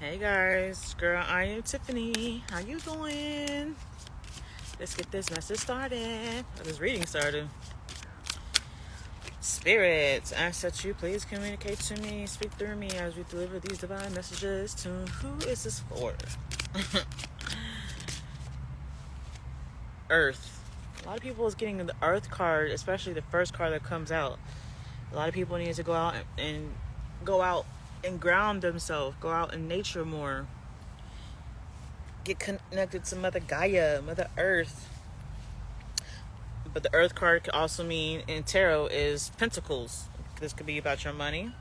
Hey guys, girl, I.am.Tiffanee. How you doing? Let's get this message started. Or this reading started. Spirits, I ask that you please communicate to me, speak through me as we deliver these divine messages to who is this for? Earth. A lot of people is getting the Earth card, especially the first card that comes out. A lot of people need to go out and ground themselves, go out in nature more. Get connected to Mother Gaia, Mother Earth. But the Earth card could also mean in tarot is Pentacles. This could be about your money.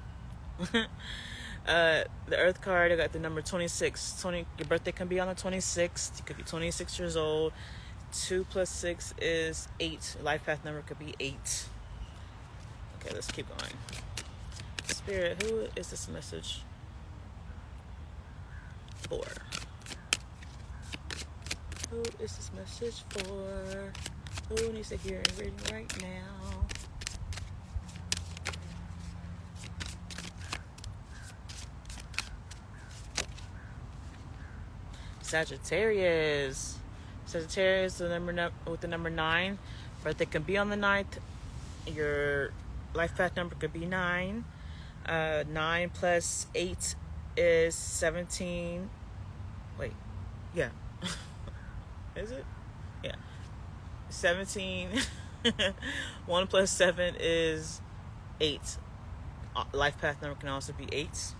The Earth card, I got the number 26. Your birthday can be on the 26th. You could be 26 years old. 2 + 6 is 8. Life path number could be 8. Okay, let's keep going. Spirit, who is this message for? Who is this message for? Who needs to hear a reading right now? Sagittarius. Sagittarius with the number 9. Birthday can be on the 9th. Your life path number could be 9. 9 + 8 is 17. Wait. Yeah. Is it? Yeah. 17. 1 + 7 is 8. Life path number can also be 8.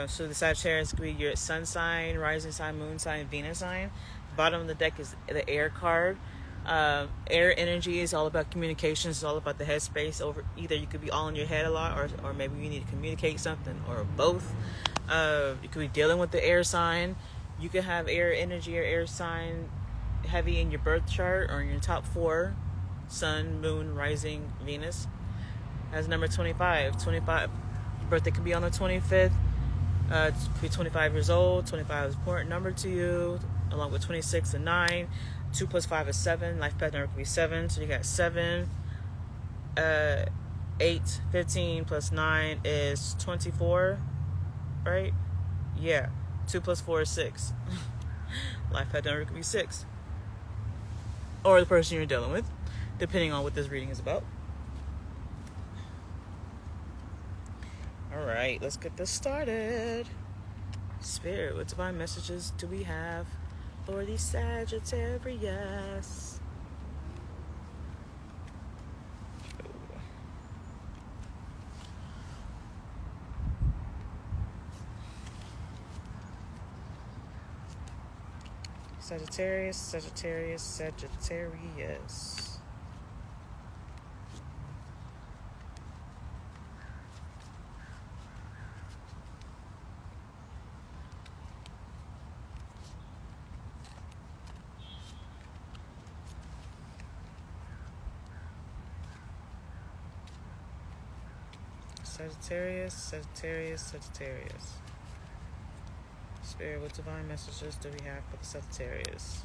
So the Sagittarius could be your sun sign, rising sign, moon sign, Venus sign. Bottom of the deck is the air card. Air energy is all about communication. It's all about the headspace. Either you could be all in your head a lot, or maybe you need to communicate something, or both. You could be dealing with the air sign. You could have air energy or air sign heavy in your birth chart or in your top 4: sun, moon, rising, Venus. Has number 25. 25. Your birthday could be on the 25th. Be 25 years old. 25 is an important number to you, along with 26 and 9. 2 + 5 is 7. Life path number could be 7. So you got 7. 8, 15 + 9 is 24. Right? Yeah. 2 + 4 is 6. Life path number could be 6. Or the person you're dealing with, depending on what this reading is about. Alright, let's get this started. Spirit, what divine messages do we have for the Sagittarius? Sagittarius, Sagittarius, Sagittarius. Sagittarius, Sagittarius, Sagittarius. Spirit, what divine messages do we have for the Sagittarius?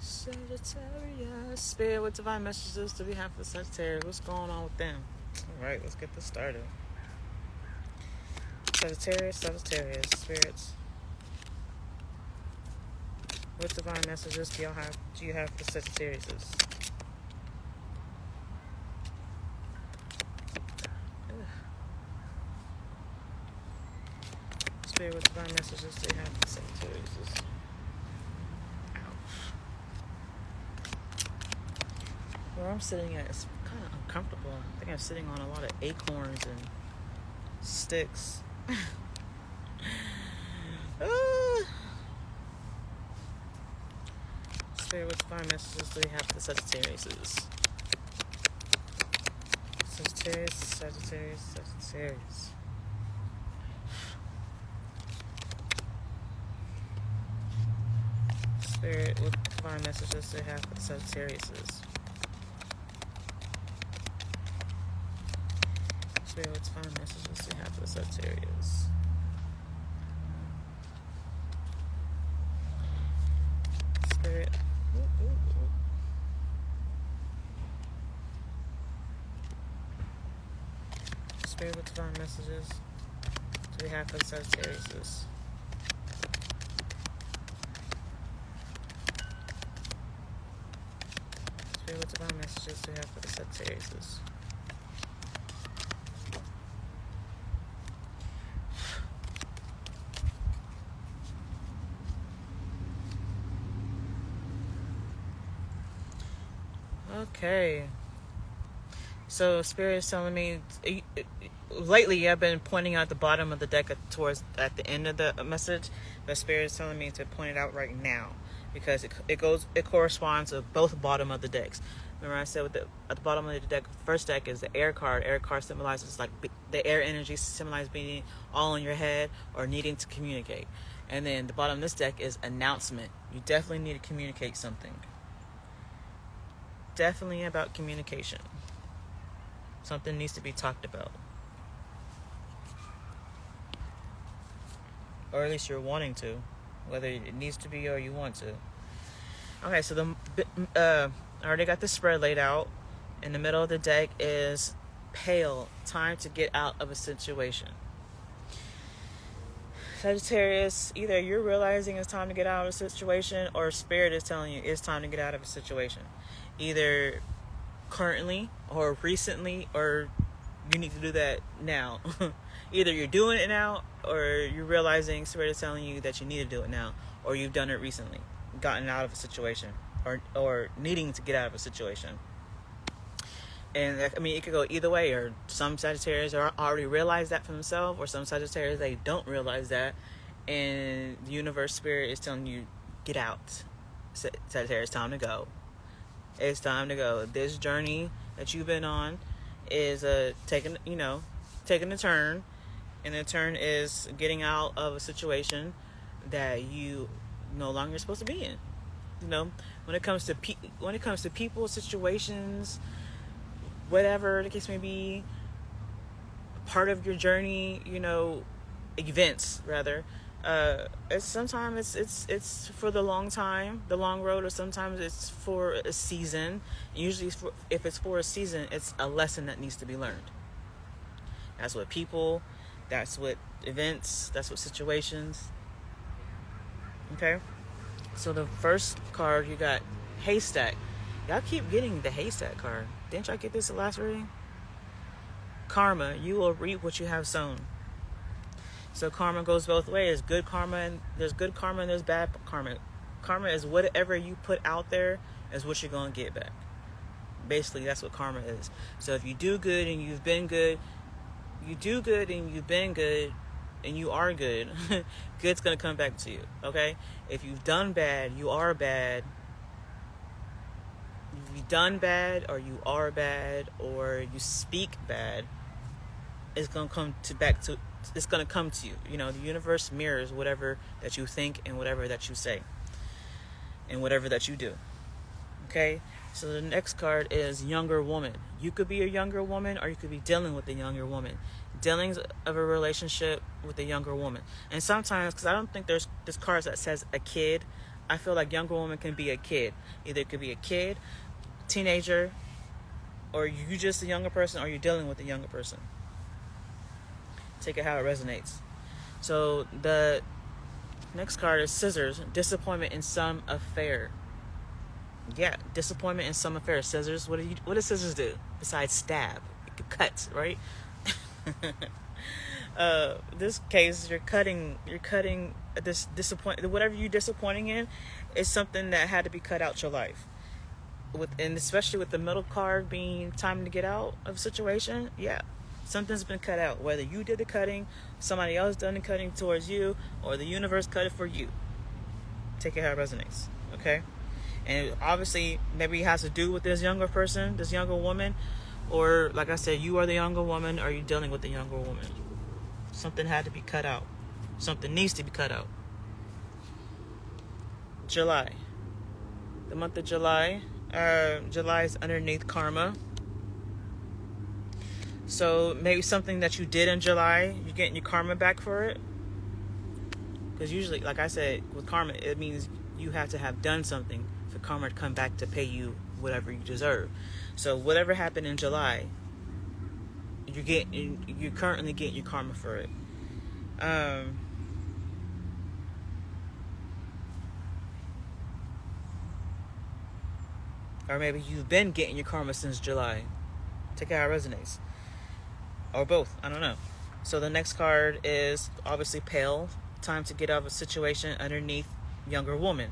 Sagittarius. Spirit, what divine messages do we have for the Sagittarius? What's going on with them? Alright, let's get this started. Sagittarius, Sagittarius, spirits. What divine messages do you have for Sagittarius? Spirit, what divine messages do you have for Sagittarius? Where I'm sitting at is kind of uncomfortable. I think I'm sitting on a lot of acorns and sticks. Spirit, what divine messages do we have for the Sagittarius? Sagittarius, Sagittarius, Sagittarius. Spirit, what divine messages do we have for the Sagittarius? Spirit, what's final messages we have for the Sagittarius? Spirit. Spirit, what's final messages do we have for the Sagittarius? Spirit, what's final messages do we have for the Sagittarius? Okay. So Spirit is telling me, lately I've been pointing out the bottom of the deck at the end of the message, but Spirit is telling me to point it out right now because it corresponds to both bottom of the decks. Remember I said at the bottom of the deck, first deck is the air card. Air card symbolizes like the air energy symbolizes being all in your head or needing to communicate. And then the bottom of this deck is announcement. You definitely need to communicate something. Definitely about communication. Something needs to be talked about. Or at least you're wanting to. Whether it needs to be or you want to. Okay, so I already got the spread laid out. In the middle of the deck is pale. Time to get out of a situation. Sagittarius, either you're realizing it's time to get out of a situation or Spirit is telling you it's time to get out of a situation. Either currently or recently, or you need to do that now. Either you're doing it now or you're realizing Spirit is telling you that you need to do it now, or you've done it recently, gotten out of a situation, or needing to get out of a situation. And I mean, it could go either way, or some Sagittarius already realize that for themselves, or some Sagittarius, they don't realize that, and the universe Spirit is telling you, get out. Sagittarius, time to go. It's time to go. This journey that you've been on is taking a turn, and the turn is getting out of a situation that you no longer supposed to be in. You know, when it comes to people, situations, whatever the case may be, part of your journey, events rather. Sometimes it's for the long time, the long road, or sometimes it's for a season. Usually, if it's for a season, it's a lesson that needs to be learned. That's what people, that's what events, that's what situations. Okay, so the first card you got haystack. Y'all keep getting the haystack card. Didn't y'all get this the last reading? Karma, you will reap what you have sown. So karma goes both ways. Good karma, and there's good karma and there's bad karma. Karma is whatever you put out there is what you're going to get back. Basically, that's what karma is. So if you do good and you've been good, you do good and you've been good, and you are good, good's going to come back to you, okay? If you've done bad, you are bad. If you've done bad, or you are bad, or you speak bad, it's going to come to you. The universe mirrors whatever that you think and whatever that you say and whatever that you do. Okay? So the next card is younger woman. You could be a younger woman, or you could be dealing with a younger woman. Dealings of a relationship with a younger woman. And sometimes, because I don't think there's cards that says a kid, I feel like younger woman can be a kid. Either it could be a kid, teenager, or you just a younger person, or you're dealing with a younger person. Take it how it resonates. So the next card is scissors. Disappointment in some affair. Yeah, disappointment in some affair. Scissors. What does scissors do besides stab? It cuts, right? This case, you're cutting this disappointment. Whatever you're disappointing in is something that had to be cut out your life. And especially with the middle card being time to get out of a situation. Yeah. Something's been cut out, whether you did the cutting, somebody else done the cutting towards you, or the universe cut it for you. Take it how it resonates, okay? And obviously, maybe it has to do with this younger person, this younger woman, or like I said, you are the younger woman, or you're dealing with the younger woman. Something had to be cut out. Something needs to be cut out. July. The month of July. July is underneath karma. So maybe something that you did in July, you're getting your karma back for it. Because usually, like I said, with karma, it means you have to have done something for karma to come back to pay you whatever you deserve. So whatever happened in July, you're currently getting your karma for it. Or maybe you've been getting your karma since July. Take it how it resonates. Or both. I don't know. So the next card is obviously pale. Time to get out of a situation underneath younger woman.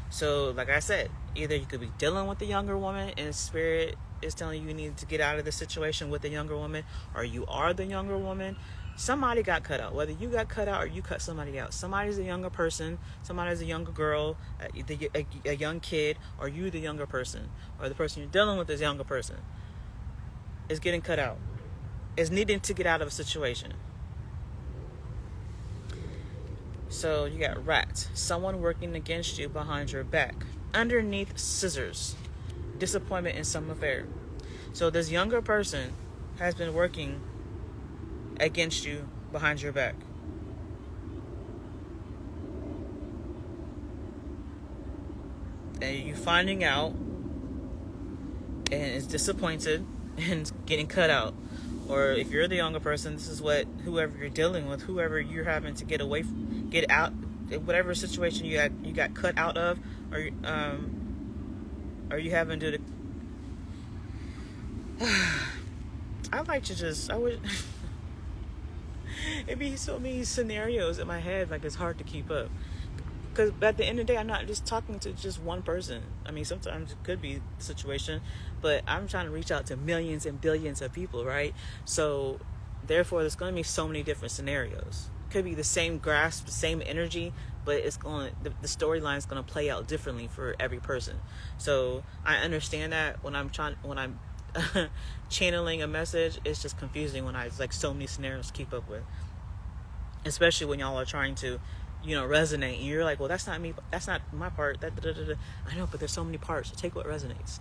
So like I said, either you could be dealing with the younger woman and spirit is telling you need to get out of the situation with the younger woman, or you are the younger woman. Somebody got cut out. Whether you got cut out or you cut somebody out. Somebody's a younger person. Somebody's a younger girl, a young kid, or you the younger person, or the person you're dealing with is a younger person. Is getting cut out. Is needing to get out of a situation. So you got rat. Someone working against you behind your back. Underneath scissors. Disappointment in some affair. So this younger person has been working against you behind your back. And you finding out and is disappointed and getting cut out. Or if you're the younger person, this is what whoever you're dealing with, whoever you're having to get away from, get out, whatever situation you got cut out of, or you having to do the I would it'd be so many scenarios in my head, like it's hard to keep up. Because at the end of the day, I'm not just talking to just one person. I mean, sometimes it could be the situation, but I'm trying to reach out to millions and billions of people, right? So, therefore, there's going to be so many different scenarios. Could be the same grasp, the same energy, but the storyline is going to play out differently for every person. So, I understand that when I'm channeling a message, it's just confusing when it's like so many scenarios to keep up with. Especially when y'all are trying to resonate, and you're like, well, that's not me, that's not my part, I know, but there's so many parts, so take what resonates.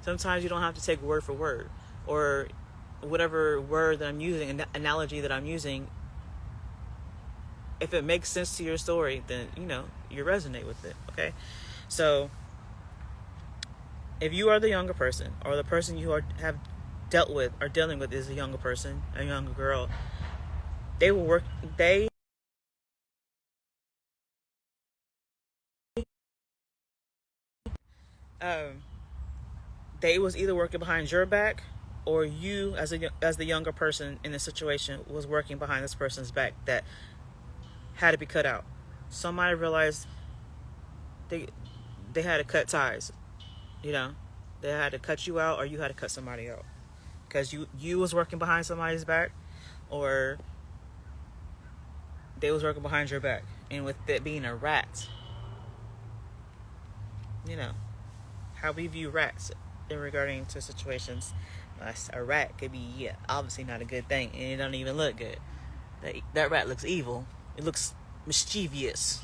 Sometimes you don't have to take word for word, or whatever word that I'm using, an analogy that I'm using. If it makes sense to your story, then you resonate with it. Okay, so if you are the younger person, or the person you have dealt with or dealing with is a younger person, a younger girl, they was either working behind your back, or you as the younger person in the situation was working behind this person's back that had to be cut out. Somebody realized they had to cut ties. They had to cut you out, or you had to cut somebody out because you was working behind somebody's back, or they was working behind your back. And with it being a rat, how we view rats in regarding to situations. A rat could be obviously not a good thing, and it don't even look good. That rat looks evil. It looks mischievous.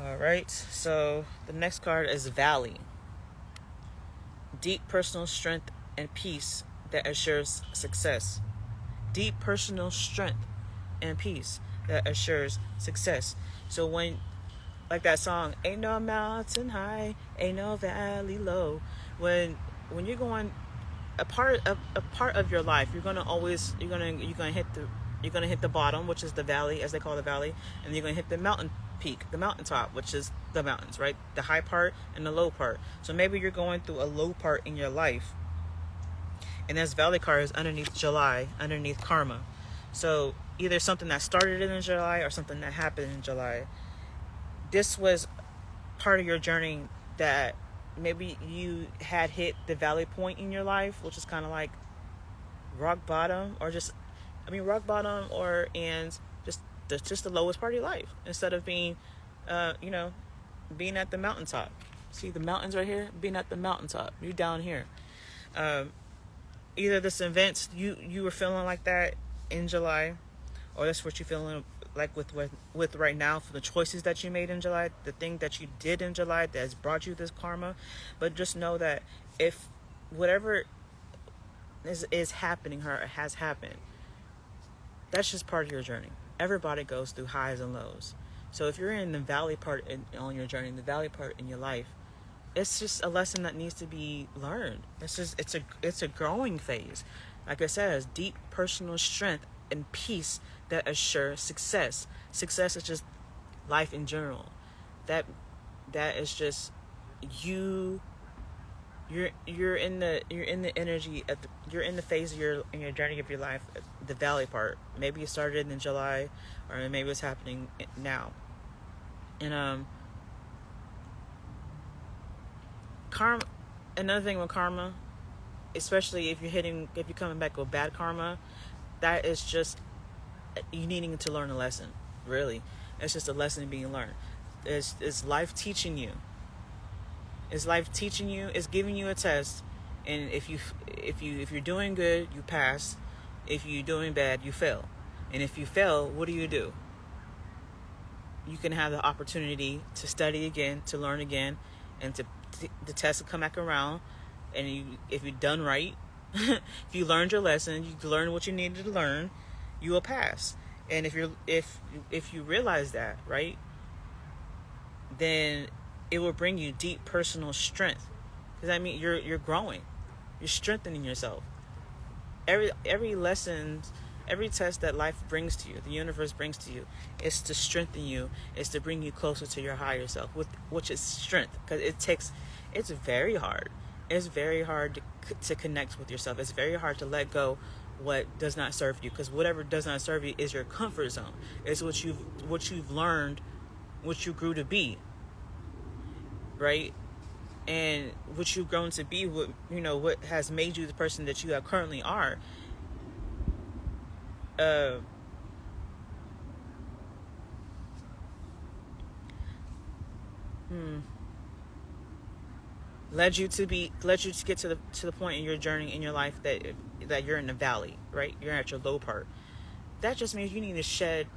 Alright, so the next card is Valley. Deep personal strength and peace that assures success. Deep personal strength and peace that assures success. So when, like that song, ain't no mountain high, ain't no valley low. When you're going a part of your life, you're gonna hit the bottom, which is the valley, as they call the valley, and you're gonna hit the mountain peak, the mountaintop, which is the mountains, right? The high part and the low part. So maybe you're going through a low part in your life, and this valley card is underneath July, underneath karma. So either something that started in July or something that happened in July. This was part of your journey that maybe you had hit the valley point in your life, which is kind of like rock bottom, or rock bottom, or and just the lowest part of your life, instead of being being at the mountaintop. See the mountains right here? Being at the mountaintop, you down here. Either this event, you were feeling like that in July, or that's what you're feeling like with right now, for the choices that you made in July, the thing that you did in July that has brought you this karma. But just know that if whatever is happening or has happened, that's just part of your journey. Everybody goes through highs and lows. So if you're in the valley part on your journey, the valley part in your life, it's just a lesson that needs to be learned. It's a growing phase. Like I said, it's deep personal strength and peace that assure success. Success is just life in general. That is just you. You're in the energy you're in the phase of your journey of your life, the valley part. Maybe it started in July, or maybe it's happening now. And karma. Another thing with karma, especially if you're coming back with bad karma, that is just you needing to learn a lesson. Really, it's just a lesson being learned. It's life teaching you. It's life teaching you. It's giving you a test, and if you're doing good, you pass. If you're doing bad, you fail. And if you fail, what do? You can have the opportunity to study again, to learn again, and the test will come back around. And if you've done right, if you learned your lesson, you learned what you needed to learn, you will pass. And if you realize that, right, then it will bring you deep personal strength. Because I mean, you're growing, you're strengthening yourself. Every lesson, every test that life brings to you, the universe brings to you, is to strengthen you, is to bring you closer to your higher self, which is strength. Because it's very hard. It's very hard to connect with yourself. It's very hard to let go what does not serve you, because whatever does not serve you is your comfort zone. It's what you've learned, what you grew to be, right? And what you've grown to be, what has made you the person that you currently are. Led you to get to the point in your journey in your life that you're in the valley, right? You're at your low part. That just means you need to shed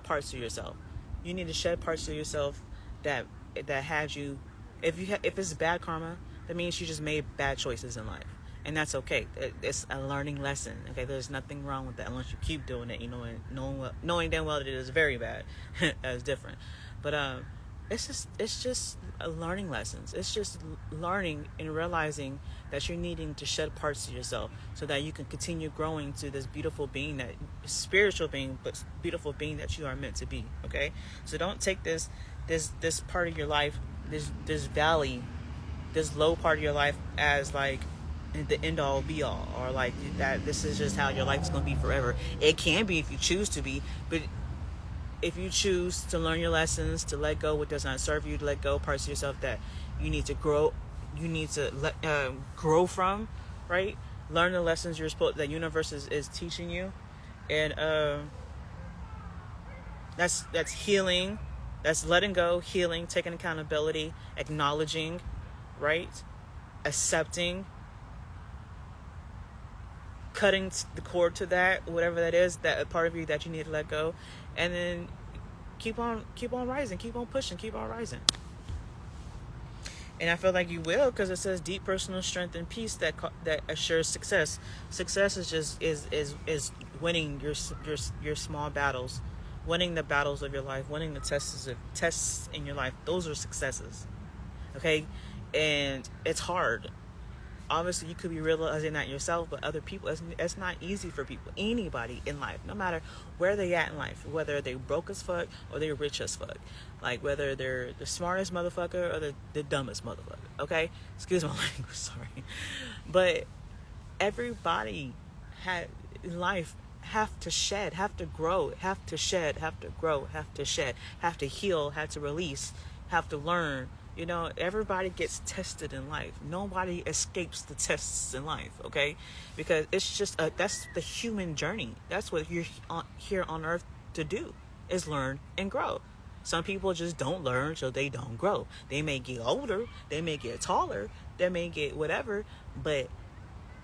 parts of yourself. You need to shed parts of yourself that had you. If it's bad karma, that means you just made bad choices in life, and that's okay. It's a learning lesson. Okay, there's nothing wrong with that unless you keep doing it. Knowing damn well that it is very bad. That's different. But it's just a learning lessons. It's just learning and realizing that you're needing to shed parts of yourself so that you can continue growing to this beautiful being, that spiritual being, but beautiful being that you are meant to be. Okay, so don't take this part of your life, this valley, this low part of your life as like the end all be all, or like that this is just how your life is going to be forever. It can be if you choose to be, but if you choose to learn your lessons, to let go what does not serve you, to let go parts of yourself that you need to grow, grow from, right? Learn the lessons that universe is teaching you, and that's healing. That's letting go, healing, taking accountability, acknowledging, right? Accepting, cutting the cord to that, whatever that is, that part of you that you need to let go, and then keep on rising, keep on pushing, keep on rising. And I feel like you will, because it says deep personal strength and peace that assures success. Success is just is winning your small battles. Winning the battles of your life, winning the tests in your life, those are successes. Okay? And it's hard. Obviously, you could be realizing that yourself, but other people, it's not easy for people. Anybody in life, no matter where they at in life, whether they're broke as fuck or they're rich as fuck. Like, whether they're the smartest motherfucker or the dumbest motherfucker. Okay? Excuse my language, sorry. But everybody in life have to shed, have to grow, have to shed, have to grow, have to shed, have to heal, have to release, have to learn. Everybody gets tested in life. Nobody escapes the tests in life, okay? Because it's just that's the human journey. That's what you're here on earth to do, is learn and grow. Some people just don't learn, so they don't grow. They may get older, they may get taller, they may get whatever, but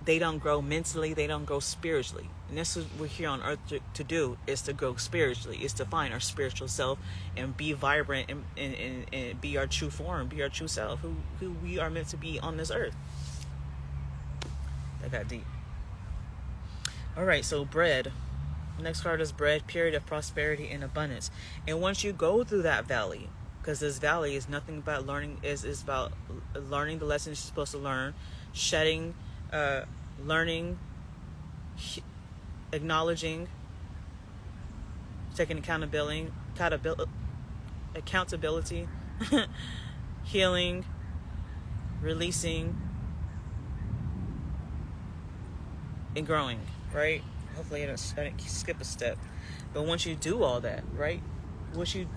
they don't grow mentally, they don't grow spiritually. And this is what we're here on earth to do, is to grow spiritually, is to find our spiritual self and be vibrant and be our true form, be our true self, who we are meant to be on this earth. That got deep. All right, so bread. Next card is bread, period of prosperity and abundance. And once you go through that valley, because this valley is nothing about learning, is about learning the lessons you're supposed to learn, shedding, learning, acknowledging, taking accountability, healing, releasing, and growing, right? Hopefully I didn't skip a step. But once you do all that, right? Once you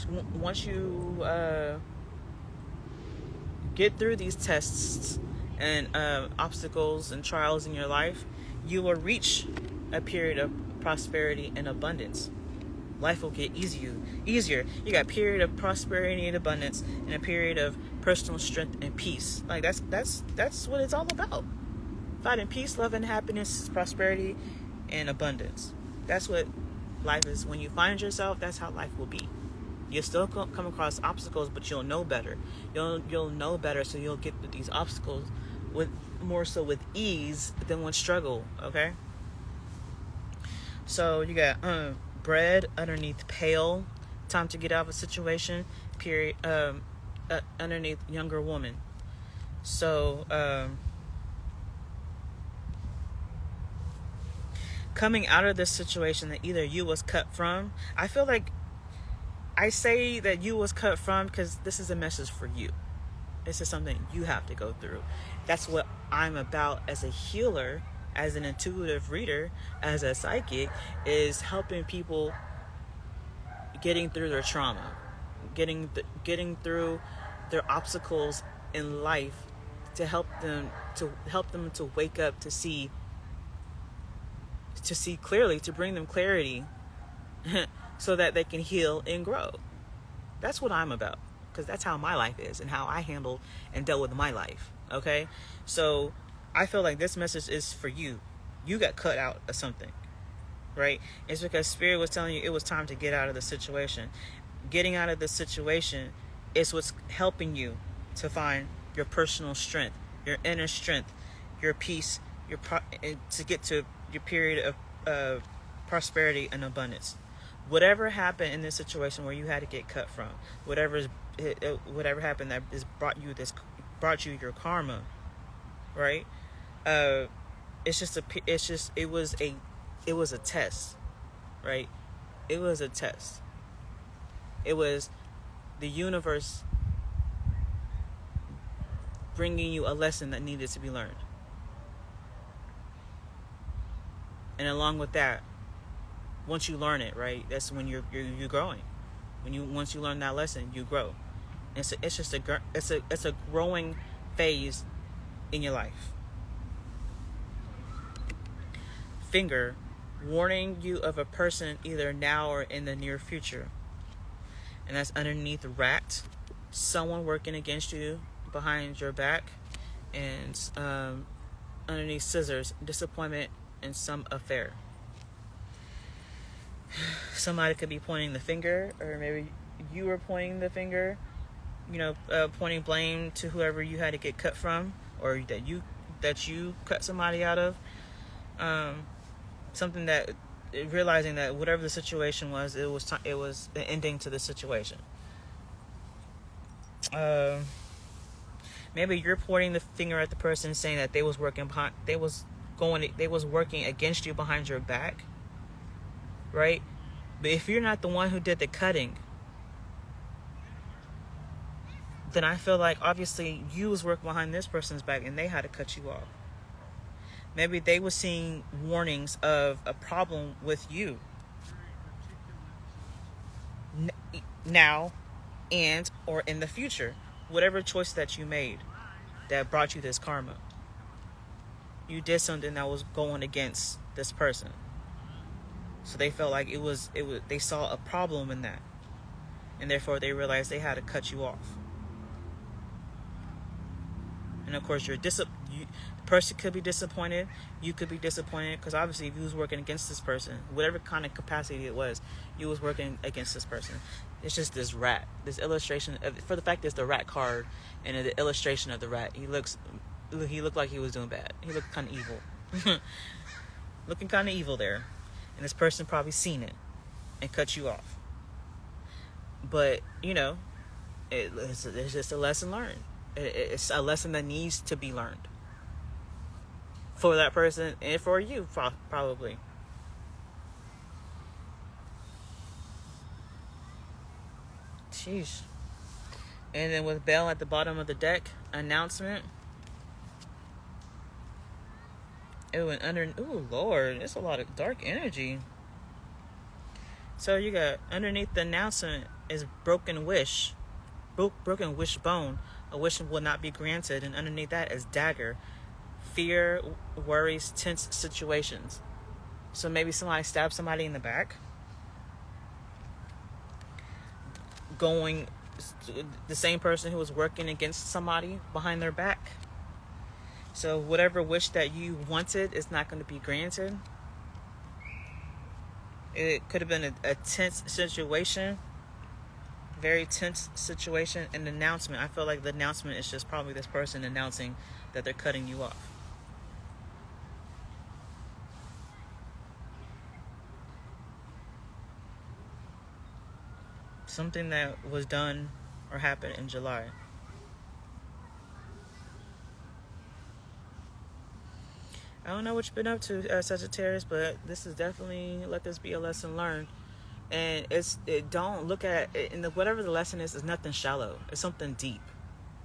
get through these tests and obstacles and trials in your life, you will reach a period of prosperity and abundance. Life will get easier. You got a period of prosperity and abundance and a period of personal strength and peace. Like that's what it's all about. Finding peace, love, and happiness, prosperity, and abundance. That's what life is. When you find yourself, that's how life will be. You'll still come across obstacles, but you'll know better. You'll know better, so you'll get through these obstacles with ease than with struggle. Okay. So you got bread underneath pail, time to get out of a situation. Period. Underneath younger woman. So coming out of this situation that either you was cut from, I feel like I say that you was cut from because this is a message for you. This is something you have to go through. That's what I'm about as a healer, as an intuitive reader, as a psychic, is helping people getting through their trauma, getting through their obstacles in life, to help them to wake up, to see clearly, to bring them clarity so that they can heal and grow. That's what I'm about, because that's how my life is and how I handled and dealt with my life. Okay, so I feel like this message is for you. You got cut out of something, right? It's because Spirit was telling you it was time to get out of the situation. Getting out of the situation is what's helping you to find your personal strength, your inner strength, your peace, to get to your period of prosperity and abundance. Whatever happened in this situation where you had to get cut from, whatever happened that brought you your karma, right? It was a test, right? It was a test. It was the universe bringing you a lesson that needed to be learned. And along with that, once you learn it, right, that's when you're growing. Once you learn that lesson, you grow. It's a growing phase in your life. Finger, warning you of a person either now or in the near future. And that's underneath rat, someone working against you behind your back, and underneath scissors, disappointment in some affair. Somebody could be pointing the finger, or maybe you were pointing the finger, pointing blame to whoever you had to get cut from, or that you cut somebody out of. Something that, realizing that whatever the situation was, it was the ending to the situation. Maybe you're pointing the finger at the person, saying that they was working against you behind your back, right? But if you're not the one who did the cutting, then I feel like obviously you was working behind this person's back and they had to cut you off. Maybe they were seeing warnings of a problem with you now and or in the future. Whatever choice that you made that brought you this karma, you did something that was going against this person. So they felt like it was they saw a problem in that, and therefore they realized they had to cut you off. And of course, the person could be disappointed. You could be disappointed because obviously if you was working against this person, whatever kind of capacity it was, you was working against this person. It's just this rat, this illustration of, for the fact it's the rat card and the illustration of the rat. He looked like he was doing bad. He looked kind of evil. Looking kind of evil there. And this person probably seen it and cut you off. But, you know, it's just a lesson learned. It's a lesson that needs to be learned. For that person and for you, probably. Sheesh. And then with Bell at the bottom of the deck, announcement. Ooh, and ooh, Lord, it's a lot of dark energy. So you got underneath the announcement is broken wish, broken wishbone. A wish will not be granted, and underneath that is dagger, fear, worries, tense situations. So maybe somebody stabbed somebody in the back. The same person who was working against somebody behind their back. So whatever wish that you wanted is not going to be granted. It could have been a tense situation. Very tense situation. An announcement. I feel like the announcement is just probably this person announcing that they're cutting you off. Something that was done or happened in July. I don't know what you've been up to, Sagittarius, but this is definitely, let this be a lesson learned. And don't look at it, and whatever the lesson is nothing shallow. It's something deep.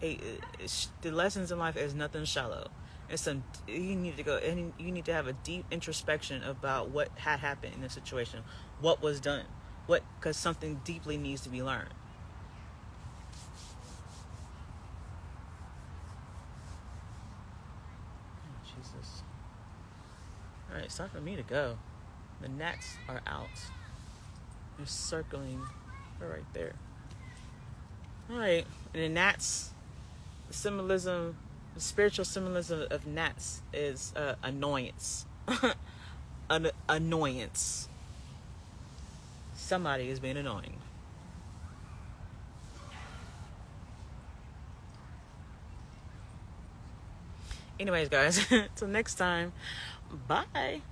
The lessons in life is nothing shallow. You need to go and you need to have a deep introspection about what had happened in the situation, what was done, because something deeply needs to be learned. Oh, Jesus. All right, it's time for me to go. The gnats are out. They're circling. They're right there. All right, and the gnats, the spiritual symbolism of gnats is annoyance. An annoyance. Somebody is being annoying. Anyways, guys, till next time, bye.